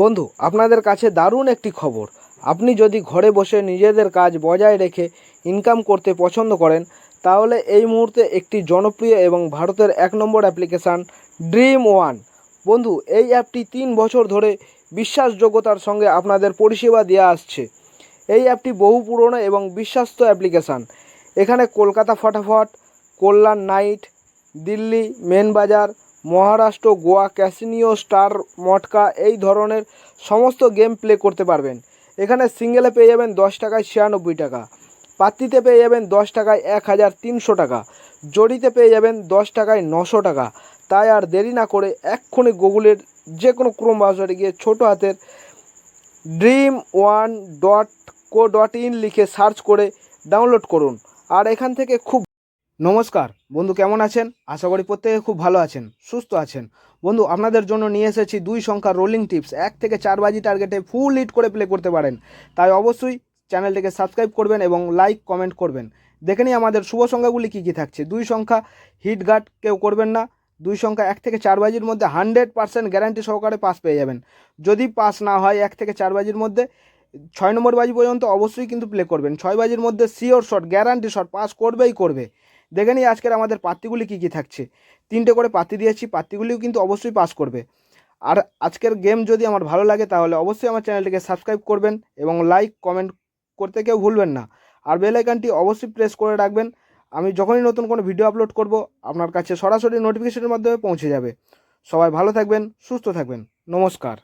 বন্ধু, আপনাদের কাছে দারুণ একটি খবর। আপনি যদি ঘরে বসে নিজেদের কাজ বজায় রেখে ইনকাম করতে পছন্দ করেন, তাহলে এই মুহূর্তে একটি জনপ্রিয় এবং ভারতের 1 নম্বর অ্যাপ্লিকেশান ড্রিম ওয়ান। বন্ধু, এই অ্যাপটি 3 বছর ধরে বিশ্বাসযোগ্যতার সঙ্গে আপনাদের পরিষেবা দেওয়া আসছে। এই অ্যাপটি বহু পুরনো এবং বিশ্বস্ত অ্যাপ্লিকেশান। এখানে কলকাতা ফটাফট, কল্যাণ নাইট, দিল্লি মেন বাজার, মহারাষ্ট্র, গোয়া ক্যাসিনো, স্টার মটকা এই ধরনের সমস্ত গেম প্লে করতে পারবেন। এখানে সিঙ্গেলে পেয়ে যাবেন 10 টাকায় 96 টাকা, পাত্তিতে পেয়ে যাবেন 10 টাকায় 1300 টাকা, জড়িতে পেয়ে যাবেন 10 টাকায় 900 টাকা। তাই আর দেরি না করে এক্ষুনি গুগলের যে কোনো ক্রোম ব্রাউজারে গিয়ে ছোটো হাতের dream1.co.in লিখে সার্চ করে ডাউনলোড করুন। আর এখান থেকে খুব নমস্কার বন্ধু, কেমন আছেন? আশা করি প্রত্যেকে খুব ভালো আছেন, সুস্থ আছেন। বন্ধু, আপনাদের জন্য নিয়ে এসেছি 2 সংখ্যার রোলিং টিপস। 1 থেকে 4 বাজি টার্গেটে ফুল হিট করে প্লে করতে পারেন। তাই অবশ্যই চ্যানেলটিকে সাবস্ক্রাইব করবেন এবং লাইক কমেন্ট করবেন। দেখে নিই আমাদের শুভ সংখ্যাগুলি কী কী থাকছে। 2 সংখ্যা হিট গার্ড কেউ করবেন না। 2 সংখ্যা 1 থেকে 4 বাজির মধ্যে 100% গ্যারান্টি সহকারে পাস পেয়ে যাবেন। যদি পাস না হয় 1 থেকে 4 বাজির মধ্যে, 6 নম্বর বাজি পর্যন্ত অবশ্যই কিন্তু প্লে করবেন। 6 বাজির মধ্যে sure shot, guarantee shot, pass করবেই করবে। দেখে নিই আজকের আমাদের পাত্তিগুলি কী কী থাকছে। 3টে করে পাত্তি দিয়েছি, পাত্তিগুলিও কিন্তু অবশ্যই পাস করবে। আর আজকের গেম যদি আমার ভালো লাগে তাহলে অবশ্যই আমার চ্যানেলটিকে সাবস্ক্রাইব করবেন এবং লাইক কমেন্ট করতে কেউ ভুলবেন না। আর বেল আইকনটি অবশ্যই প্রেস করে রাখবেন। আমি যখনই নতুন কোনো ভিডিও আপলোড করব আপনার কাছে সরাসরি নোটিফিকেশনের মাধ্যমে পৌঁছে যাবে। সবাই ভালো থাকবেন, সুস্থ থাকবেন। নমস্কার।